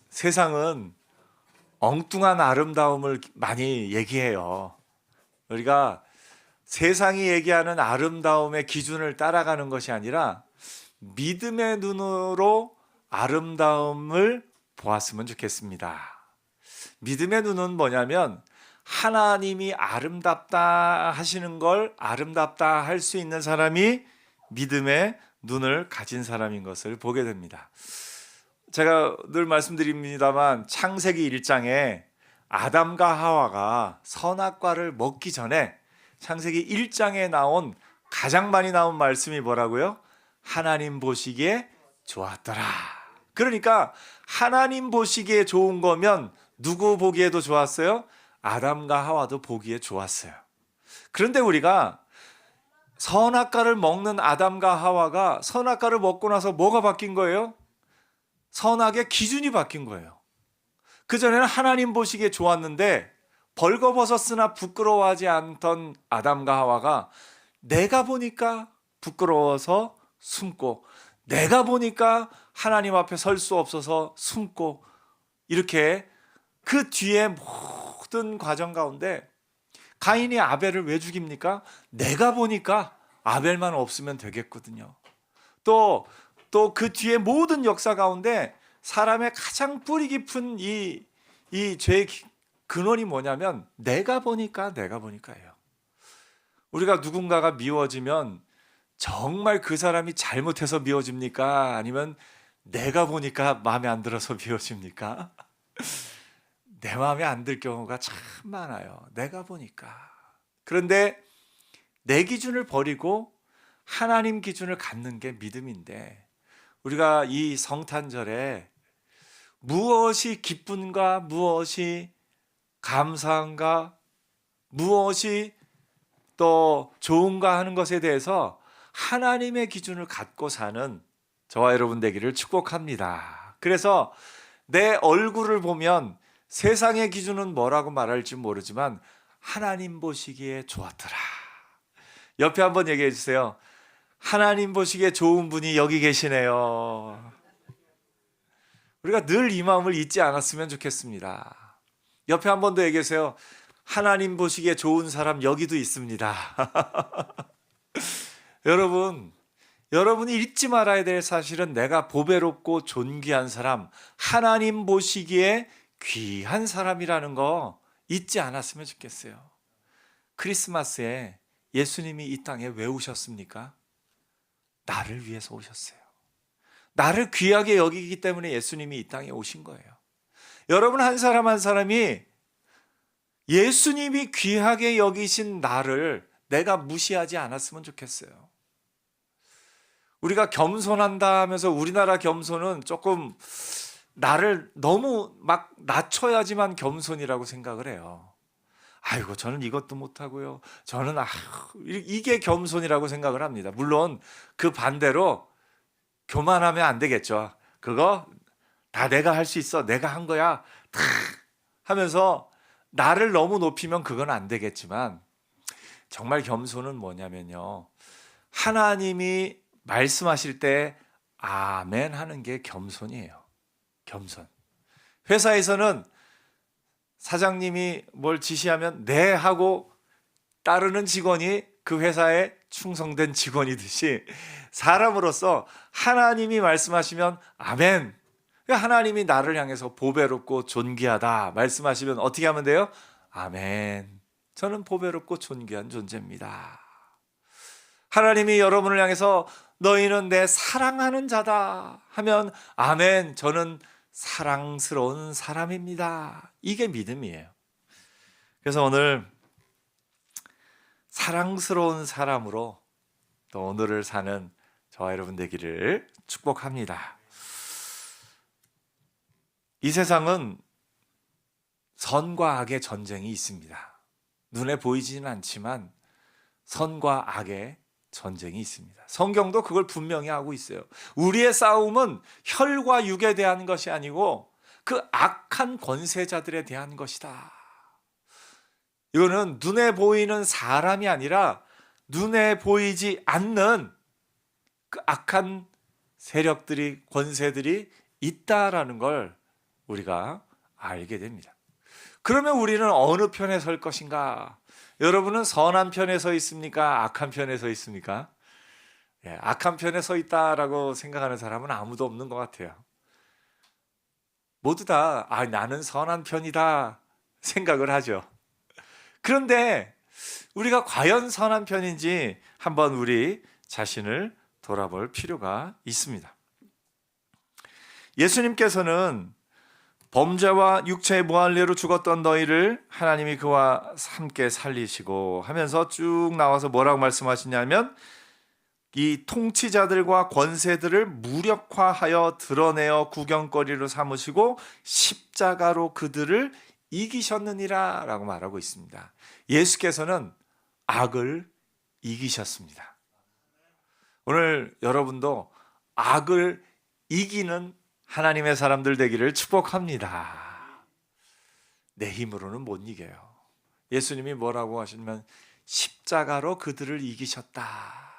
세상은 엉뚱한 아름다움을 많이 얘기해요. 우리가 세상이 얘기하는 아름다움의 기준을 따라가는 것이 아니라 믿음의 눈으로 아름다움을 보았으면 좋겠습니다. 믿음의 눈은 뭐냐면 하나님이 아름답다 하시는 걸 아름답다 할 수 있는 사람이 믿음의 눈을 가진 사람인 것을 보게 됩니다. 제가 늘 말씀드립니다만 창세기 1장에 아담과 하와가 선악과를 먹기 전에 창세기 1장에 나온 가장 많이 나온 말씀이 뭐라고요? 하나님 보시기에 좋았더라. 그러니까 하나님 보시기에 좋은 거면 누구 보기에도 좋았어요? 아담과 하와도 보기에 좋았어요. 그런데 우리가 선악과를 먹는 아담과 하와가 선악과를 먹고 나서 뭐가 바뀐 거예요? 선악의 기준이 바뀐 거예요. 그전에는 하나님 보시기에 좋았는데 벌거벗었으나 부끄러워하지 않던 아담과 하와가 내가 보니까 부끄러워서 숨고 내가 보니까 하나님 앞에 설 수 없어서 숨고 이렇게 그 뒤에 모든 과정 가운데 가인이 아벨을 왜 죽입니까? 내가 보니까 아벨만 없으면 되겠거든요. 또 그 뒤에 모든 역사 가운데 사람의 가장 뿌리 깊은 이 죄의 근원이 뭐냐면 내가 보니까예요. 우리가 누군가가 미워지면 정말 그 사람이 잘못해서 미워집니까? 아니면 내가 보니까 마음에 안 들어서 미워집니까? 내 마음에 안 들 경우가 참 많아요. 내가 보니까. 그런데 내 기준을 버리고 하나님 기준을 갖는 게 믿음인데 우리가 이 성탄절에 무엇이 기쁜가, 무엇이 감사한가, 무엇이 또 좋은가 하는 것에 대해서 하나님의 기준을 갖고 사는 저와 여러분 되기를 축복합니다. 그래서 내 얼굴을 보면 세상의 기준은 뭐라고 말할지 모르지만 하나님 보시기에 좋았더라. 옆에 한번 얘기해 주세요. 하나님 보시기에 좋은 분이 여기 계시네요. 우리가 늘 이 마음을 잊지 않았으면 좋겠습니다. 옆에 한 번 더 얘기해 주세요. 하나님 보시기에 좋은 사람 여기도 있습니다. 여러분이 잊지 말아야 될 사실은 내가 보배롭고 존귀한 사람, 하나님 보시기에 귀한 사람이라는 거 잊지 않았으면 좋겠어요. 크리스마스에 예수님이 이 땅에 왜 오셨습니까? 나를 위해서 오셨어요. 나를 귀하게 여기기 때문에 예수님이 이 땅에 오신 거예요. 여러분 한 사람 한 사람이 예수님이 귀하게 여기신 나를 내가 무시하지 않았으면 좋겠어요. 우리가 겸손한다 하면서 우리나라 겸손은 조금 나를 너무 막 낮춰야지만 겸손이라고 생각을 해요. 아이고 저는 이것도 못하고요. 저는 이게 겸손이라고 생각을 합니다. 물론 그 반대로 교만하면 안 되겠죠. 그거 다 내가 할 수 있어. 내가 한 거야. 다 하면서 나를 너무 높이면 그건 안 되겠지만 정말 겸손은 뭐냐면요. 하나님이 말씀하실 때 아멘 하는 게 겸손이에요. 겸손. 회사에서는 사장님이 뭘 지시하면 네 하고 따르는 직원이 그 회사에 충성된 직원이듯이 사람으로서 하나님이 말씀하시면 아멘. 하나님이 나를 향해서 보배롭고 존귀하다 말씀하시면 어떻게 하면 돼요? 아멘. 저는 보배롭고 존귀한 존재입니다. 하나님이 여러분을 향해서 너희는 내 사랑하는 자다 하면 아멘. 저는 사랑스러운 사람입니다. 이게 믿음이에요. 그래서 오늘 사랑스러운 사람으로 또 오늘을 사는 저와 여러분 되기를 축복합니다. 이 세상은 선과 악의 전쟁이 있습니다. 눈에 보이지는 않지만 선과 악의 전쟁이 있습니다. 성경도 그걸 분명히 하고 있어요. 우리의 싸움은 혈과 육에 대한 것이 아니고 그 악한 권세자들에 대한 것이다. 이거는 눈에 보이는 사람이 아니라 눈에 보이지 않는 그 악한 세력들이, 권세들이 있다라는 걸 우리가 알게 됩니다. 그러면 우리는 어느 편에 설 것인가? 여러분은 선한 편에 서 있습니까? 악한 편에 서 있습니까? 예, 악한 편에 서 있다라고 생각하는 사람은 아무도 없는 것 같아요. 모두 다 나는 선한 편이다 생각을 하죠. 그런데 우리가 과연 선한 편인지 한번 우리 자신을 돌아볼 필요가 있습니다. 예수님께서는 범죄와 육체의 무할례로 죽었던 너희를 하나님이 그와 함께 살리시고 하면서 쭉 나와서 뭐라고 말씀하시냐면 이 통치자들과 권세들을 무력화하여 드러내어 구경거리로 삼으시고 십자가로 그들을 이기셨느니라 라고 말하고 있습니다. 예수께서는 악을 이기셨습니다. 오늘 여러분도 악을 이기는 하나님의 사람들 되기를 축복합니다. 내 힘으로는 못 이겨요. 예수님이 뭐라고 하시냐면 십자가로 그들을 이기셨다.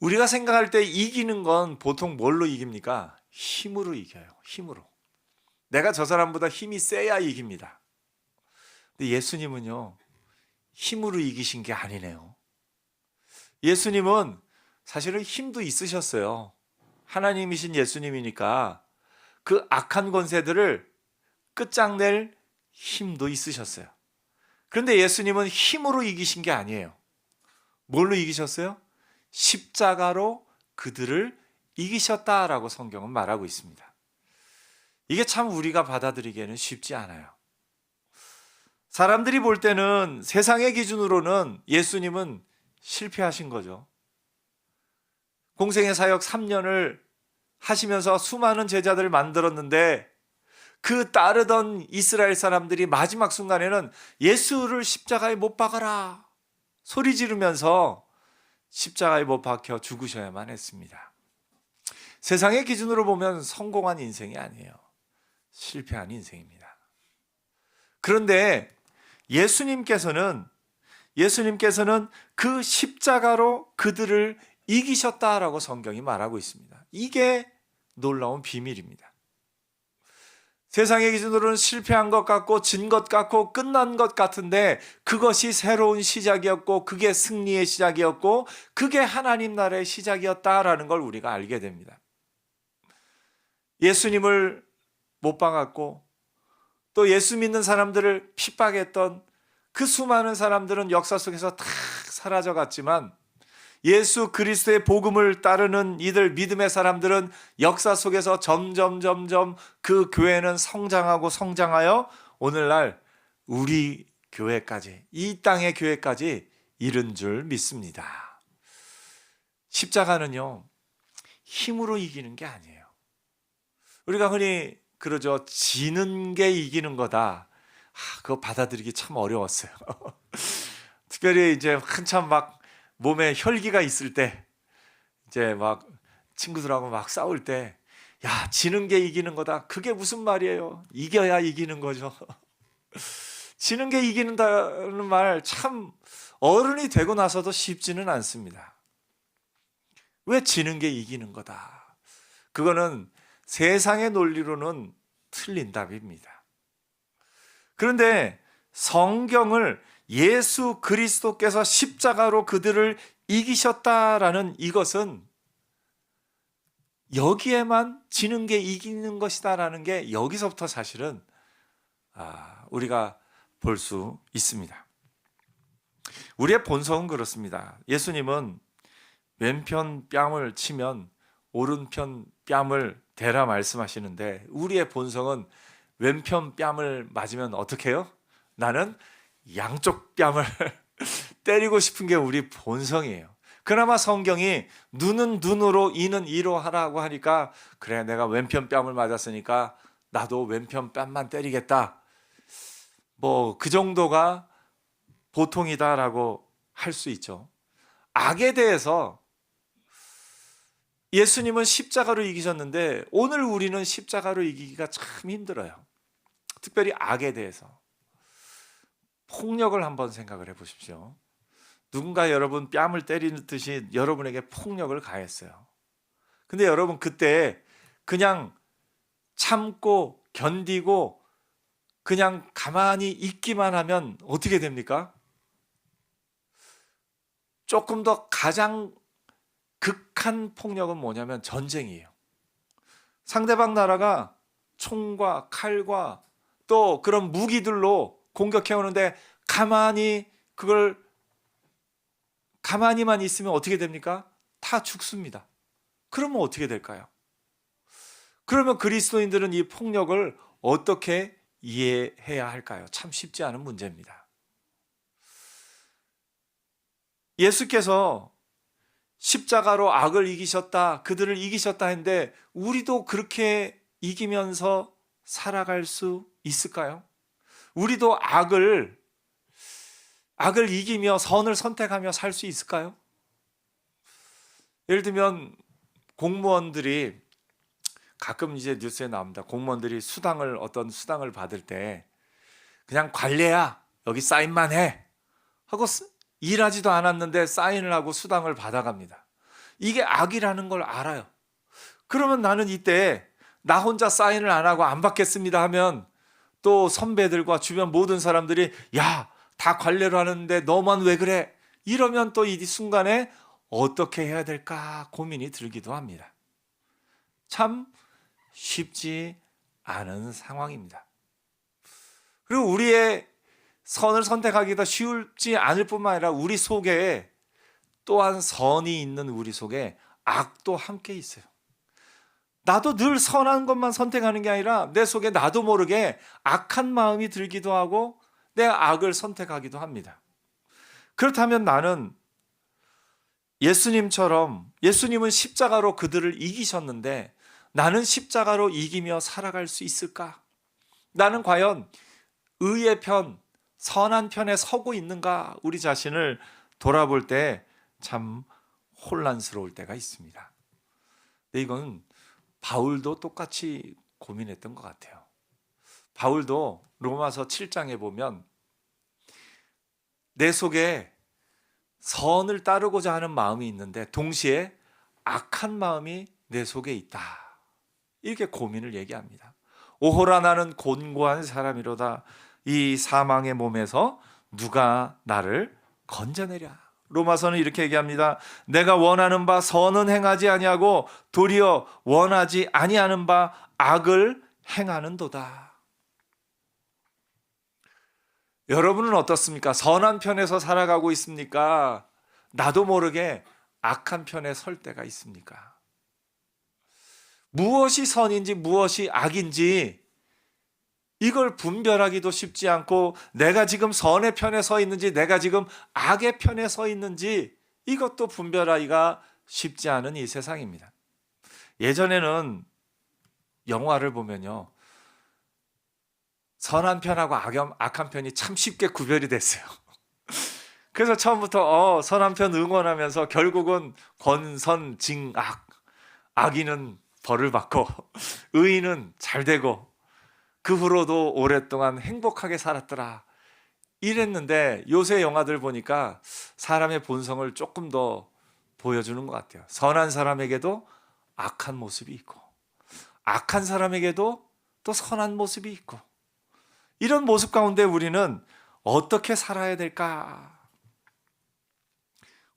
우리가 생각할 때 이기는 건 보통 뭘로 이깁니까? 힘으로 이겨요. 힘으로. 내가 저 사람보다 힘이 세야 이깁니다. 근데 예수님은요, 힘으로 이기신 게 아니네요. 예수님은 사실은 힘도 있으셨어요. 하나님이신 예수님이니까 그 악한 권세들을 끝장낼 힘도 있으셨어요. 그런데 예수님은 힘으로 이기신 게 아니에요. 뭘로 이기셨어요? 십자가로 그들을 이기셨다라고 성경은 말하고 있습니다. 이게 참 우리가 받아들이기에는 쉽지 않아요. 사람들이 볼 때는 세상의 기준으로는 예수님은 실패하신 거죠. 공생의 사역 3년을 하시면서 수많은 제자들을 만들었는데 그 따르던 이스라엘 사람들이 마지막 순간에는 예수를 십자가에 못 박아라 소리 지르면서 십자가에 못 박혀 죽으셔야만 했습니다. 세상의 기준으로 보면 성공한 인생이 아니에요. 실패한 인생입니다. 그런데 예수님께서는 그 십자가로 그들을 이기셨다라고 성경이 말하고 있습니다. 이게 놀라운 비밀입니다. 세상의 기준으로는 실패한 것 같고 진 것 같고 끝난 것 같은데 그것이 새로운 시작이었고 그게 승리의 시작이었고 그게 하나님 나라의 시작이었다라는 걸 우리가 알게 됩니다. 예수님을 못 박았고 또 예수 믿는 사람들을 핍박했던 그 수많은 사람들은 역사 속에서 다 사라져갔지만 예수 그리스도의 복음을 따르는 이들 믿음의 사람들은 역사 속에서 점점 그 교회는 성장하여 오늘날 우리 교회까지, 이 땅의 교회까지 이른 줄 믿습니다. 십자가는요, 힘으로 이기는 게 아니에요. 우리가 흔히 그러죠. 지는 게 이기는 거다. 그거 받아들이기 참 어려웠어요. 특별히 이제 한참 막 몸에 혈기가 있을 때, 이제 막 친구들하고 막 싸울 때, 야, 지는 게 이기는 거다. 그게 무슨 말이에요? 이겨야 이기는 거죠. 지는 게 이기는다는 말 참 어른이 되고 나서도 쉽지는 않습니다. 왜 지는 게 이기는 거다? 그거는 세상의 논리로는 틀린 답입니다. 그런데 성경을 예수 그리스도께서 십자가로 그들을 이기셨다라는 이것은 여기에만 지는 게 이기는 것이다라는 게 여기서부터 사실은 우리가 볼 수 있습니다. 우리의 본성은 그렇습니다. 예수님은 왼편 뺨을 치면 오른편 뺨을 대라 말씀하시는데 우리의 본성은 왼편 뺨을 맞으면 어떻게 해요? 나는 양쪽 뺨을 때리고 싶은 게 우리 본성이에요. 그나마 성경이 눈은 눈으로 이는 이로 하라고 하니까 그래 내가 왼편 뺨을 맞았으니까 나도 왼편 뺨만 때리겠다. 뭐 그 정도가 보통이다라고 할 수 있죠. 악에 대해서 예수님은 십자가로 이기셨는데 오늘 우리는 십자가로 이기기가 참 힘들어요. 특별히 악에 대해서. 폭력을 한번 생각을 해보십시오. 누군가 여러분 뺨을 때리듯이 여러분에게 폭력을 가했어요. 근데 여러분 그때 그냥 참고 견디고 그냥 가만히 있기만 하면 어떻게 됩니까? 조금 더 가장 극한 폭력은 뭐냐면 전쟁이에요. 상대방 나라가 총과 칼과 또 그런 무기들로 공격해 오는데 가만히만 있으면 어떻게 됩니까? 다 죽습니다. 그러면 어떻게 될까요? 그러면 그리스도인들은 이 폭력을 어떻게 이해해야 할까요? 참 쉽지 않은 문제입니다. 예수께서 십자가로 악을 이기셨다, 그들을 이기셨다 했는데 우리도 그렇게 이기면서 살아갈 수 있을까요? 우리도 악을 이기며 선을 선택하며 살 수 있을까요? 예를 들면 공무원들이 가끔 이제 뉴스에 나옵니다. 공무원들이 어떤 수당을 받을 때 그냥 관례야, 여기 사인만 해 하고 일하지도 않았는데 사인을 하고 수당을 받아갑니다. 이게 악이라는 걸 알아요. 그러면 나는 이때 나 혼자 사인을 안 하고 안 받겠습니다 하면 또 선배들과 주변 모든 사람들이 야, 다 관례로 하는데 너만 왜 그래? 이러면 또 이 순간에 어떻게 해야 될까 고민이 들기도 합니다. 참 쉽지 않은 상황입니다. 그리고 우리의 선을 선택하기가 쉽지 않을 뿐만 아니라 우리 속에 또한 선이 있는 우리 속에 악도 함께 있어요. 나도 늘 선한 것만 선택하는 게 아니라 내 속에 나도 모르게 악한 마음이 들기도 하고 내 악을 선택하기도 합니다. 그렇다면 나는 예수님은 십자가로 그들을 이기셨는데 나는 십자가로 이기며 살아갈 수 있을까? 나는 과연 의의 편, 선한 편에 서고 있는가? 우리 자신을 돌아볼 때 참 혼란스러울 때가 있습니다. 근데 이건 바울도 똑같이 고민했던 것 같아요. 바울도 로마서 7장에 보면 내 속에 선을 따르고자 하는 마음이 있는데 동시에 악한 마음이 내 속에 있다. 이렇게 고민을 얘기합니다. 오호라 나는 곤고한 사람이로다. 이 사망의 몸에서 누가 나를 건져내랴. 로마서는 이렇게 얘기합니다. 내가 원하는 바 선은 행하지 아니하고 도리어 원하지 아니하는 바 악을 행하는도다. 여러분은 어떻습니까? 선한 편에서 살아가고 있습니까? 나도 모르게 악한 편에 설 때가 있습니까? 무엇이 선인지 무엇이 악인지 이걸 분별하기도 쉽지 않고 내가 지금 선의 편에 서 있는지 내가 지금 악의 편에 서 있는지 이것도 분별하기가 쉽지 않은 이 세상입니다. 예전에는 영화를 보면요, 선한 편하고 악한 편이 참 쉽게 구별이 됐어요. 그래서 처음부터 선한 편 응원하면서 결국은 권선징악, 악인은 벌을 받고 의인은 잘 되고 그 후로도 오랫동안 행복하게 살았더라 이랬는데 요새 영화들 보니까 사람의 본성을 조금 더 보여주는 것 같아요. 선한 사람에게도 악한 모습이 있고 악한 사람에게도 또 선한 모습이 있고 이런 모습 가운데 우리는 어떻게 살아야 될까?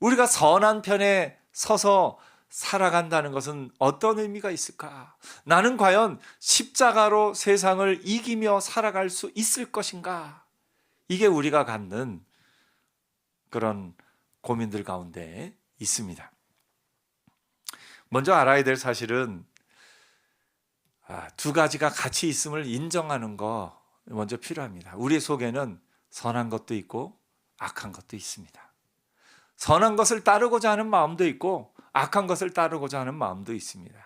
우리가 선한 편에 서서 살아간다는 것은 어떤 의미가 있을까? 나는 과연 십자가로 세상을 이기며 살아갈 수 있을 것인가? 이게 우리가 갖는 그런 고민들 가운데 있습니다. 먼저 알아야 될 사실은 두 가지가 같이 있음을 인정하는 거 먼저 필요합니다. 우리 속에는 선한 것도 있고 악한 것도 있습니다. 선한 것을 따르고자 하는 마음도 있고 악한 것을 따르고자 하는 마음도 있습니다.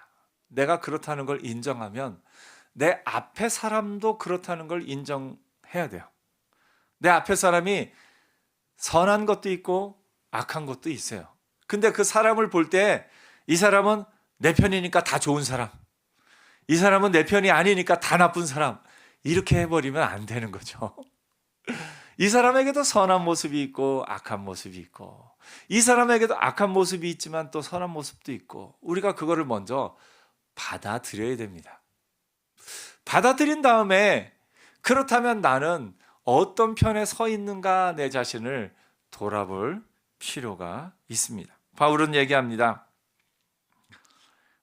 내가 그렇다는 걸 인정하면 내 앞에 사람도 그렇다는 걸 인정해야 돼요. 내 앞에 사람이 선한 것도 있고 악한 것도 있어요. 근데 그 사람을 볼 때 이 사람은 내 편이니까 다 좋은 사람, 이 사람은 내 편이 아니니까 다 나쁜 사람, 이렇게 해버리면 안 되는 거죠. 이 사람에게도 선한 모습이 있고 악한 모습이 있고 이 사람에게도 악한 모습이 있지만 또 선한 모습도 있고 우리가 그거를 먼저 받아들여야 됩니다. 받아들인 다음에 그렇다면 나는 어떤 편에 서 있는가 내 자신을 돌아볼 필요가 있습니다. 바울은 얘기합니다.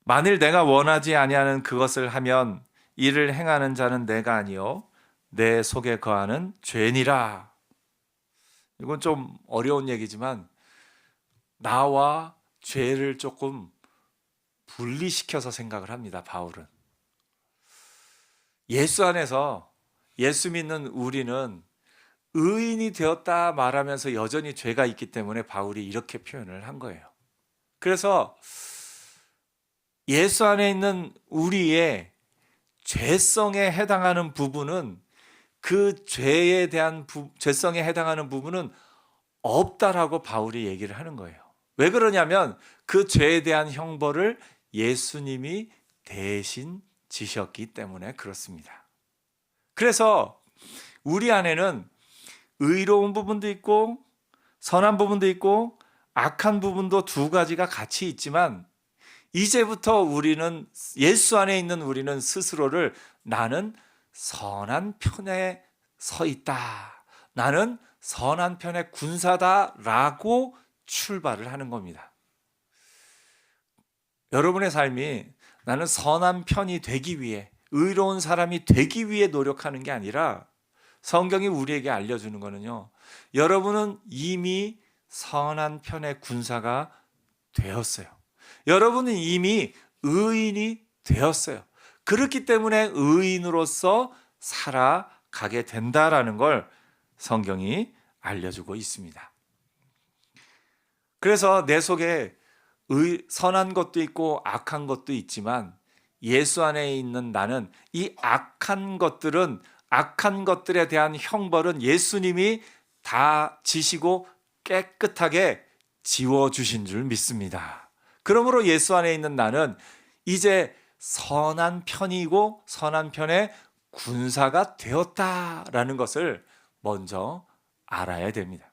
만일 내가 원하지 아니하는 그것을 하면 이를 행하는 자는 내가 아니요 내 속에 거하는 죄니라. 이건 좀 어려운 얘기지만 나와 죄를 조금 분리시켜서 생각을 합니다. 바울은 예수 안에서 예수 믿는 우리는 의인이 되었다 말하면서 여전히 죄가 있기 때문에 바울이 이렇게 표현을 한 거예요. 그래서 예수 안에 있는 우리의 죄성에 해당하는 부분은 그 죄에 대한 죄성에 해당하는 부분은 없다라고 바울이 얘기를 하는 거예요. 왜 그러냐면 그 죄에 대한 형벌을 예수님이 대신 지셨기 때문에 그렇습니다. 그래서 우리 안에는 의로운 부분도 있고 선한 부분도 있고 악한 부분도 두 가지가 같이 있지만 이제부터 우리는 예수 안에 있는 우리는 스스로를 나는 선한 편에 서 있다. 나는 선한 편의 군사다라고 출발을 하는 겁니다. 여러분의 삶이 나는 선한 편이 되기 위해 의로운 사람이 되기 위해 노력하는 게 아니라 성경이 우리에게 알려주는 거는요. 여러분은 이미 선한 편의 군사가 되었어요. 여러분은 이미 의인이 되었어요. 그렇기 때문에 의인으로서 살아가게 된다라는 걸 성경이 알려주고 있습니다. 그래서 내 속에 선한 것도 있고 악한 것도 있지만 예수 안에 있는 나는 이 악한 것들에 대한 형벌은 예수님이 다 지시고 깨끗하게 지워주신 줄 믿습니다. 그러므로 예수 안에 있는 나는 이제 선한 편이고 선한 편의 군사가 되었다라는 것을 먼저 알아야 됩니다.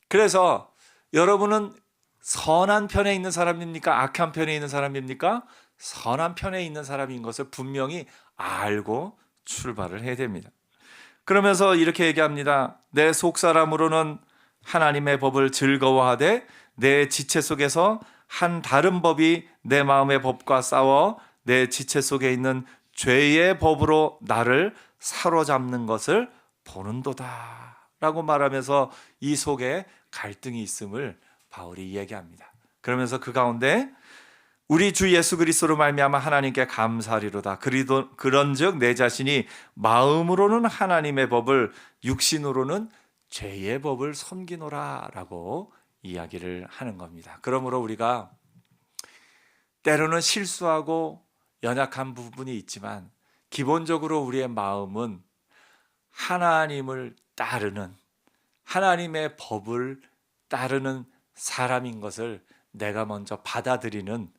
그래서 여러분은 선한 편에 있는 사람입니까? 악한 편에 있는 사람입니까? 선한 편에 있는 사람인 것을 분명히 알고 출발을 해야 됩니다. 그러면서 이렇게 얘기합니다. 내 속사람으로는 하나님의 법을 즐거워하되 내 지체 속에서 한 다른 법이 내 마음의 법과 싸워 내 지체 속에 있는 죄의 법으로 나를 사로잡는 것을 보는도다 라고 말하면서 이 속에 갈등이 있음을 바울이 이야기합니다. 그러면서 그 가운데 우리 주 예수 그리스도로 말미암아 하나님께 감사하리로다. 그런즉 내 자신이 마음으로는 하나님의 법을 육신으로는 죄의 법을 섬기노라라고 이야기를 하는 겁니다. 그러므로 우리가 때로는 실수하고 연약한 부분이 있지만 기본적으로 우리의 마음은 하나님을 따르는 하나님의 법을 따르는 사람인 것을 내가 먼저 받아들이는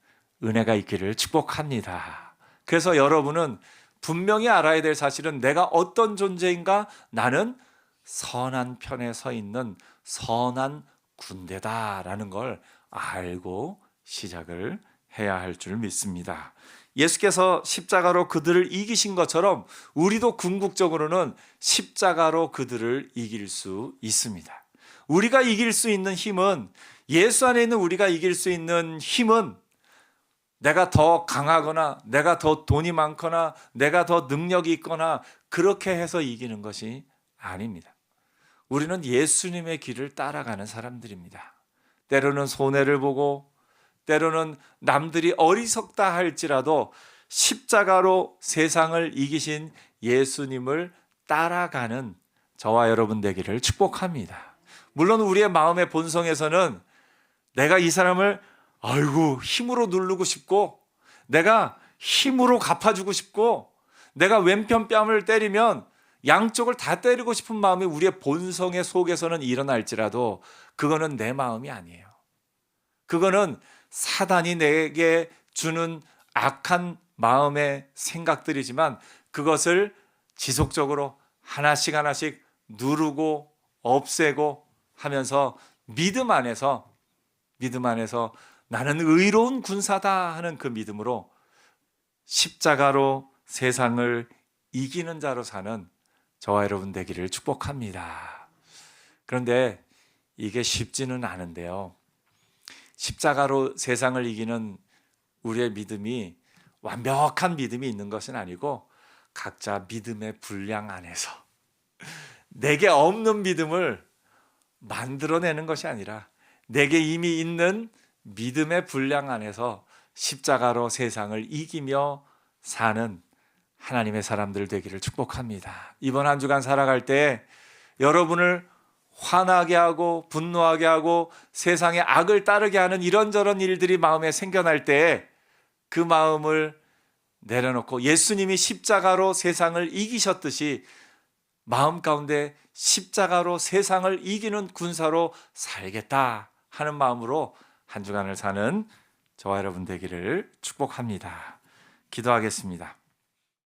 은혜가 있기를 축복합니다. 그래서 여러분은 분명히 알아야 될 사실은 내가 어떤 존재인가? 나는 선한 편에 서 있는 선한 군대다라는 걸 알고 시작을 해야 할 줄 믿습니다. 예수께서 십자가로 그들을 이기신 것처럼 우리도 궁극적으로는 십자가로 그들을 이길 수 있습니다. 우리가 이길 수 있는 힘은 예수 안에 있는 우리가 이길 수 있는 힘은 내가 더 강하거나 내가 더 돈이 많거나 내가 더 능력이 있거나 그렇게 해서 이기는 것이 아닙니다. 우리는 예수님의 길을 따라가는 사람들입니다. 때로는 손해를 보고 때로는 남들이 어리석다 할지라도 십자가로 세상을 이기신 예수님을 따라가는 저와 여러분 되기를 축복합니다. 물론 우리의 마음의 본성에서는 내가 이 사람을 힘으로 누르고 싶고 내가 힘으로 갚아주고 싶고 내가 왼편 뺨을 때리면 양쪽을 다 때리고 싶은 마음이 우리의 본성의 속에서는 일어날지라도 그거는 내 마음이 아니에요. 그거는 사단이 내게 주는 악한 마음의 생각들이지만 그것을 지속적으로 하나씩 하나씩 누르고 없애고 하면서 믿음 안에서 나는 의로운 군사다 하는 그 믿음으로 십자가로 세상을 이기는 자로 사는 저와 여러분 되기를 축복합니다. 그런데 이게 쉽지는 않은데요. 십자가로 세상을 이기는 우리의 믿음이 완벽한 믿음이 있는 것은 아니고 각자 믿음의 분량 안에서 내게 없는 믿음을 만들어내는 것이 아니라 내게 이미 있는 믿음의 분량 안에서 십자가로 세상을 이기며 사는 하나님의 사람들 되기를 축복합니다. 이번 한 주간 살아갈 때 여러분을 화나게 하고 분노하게 하고 세상의 악을 따르게 하는 이런저런 일들이 마음에 생겨날 때 그 마음을 내려놓고 예수님이 십자가로 세상을 이기셨듯이 마음 가운데 십자가로 세상을 이기는 군사로 살겠다 하는 마음으로 한 주간을 사는 저와 여러분 되기를 축복합니다. 기도하겠습니다.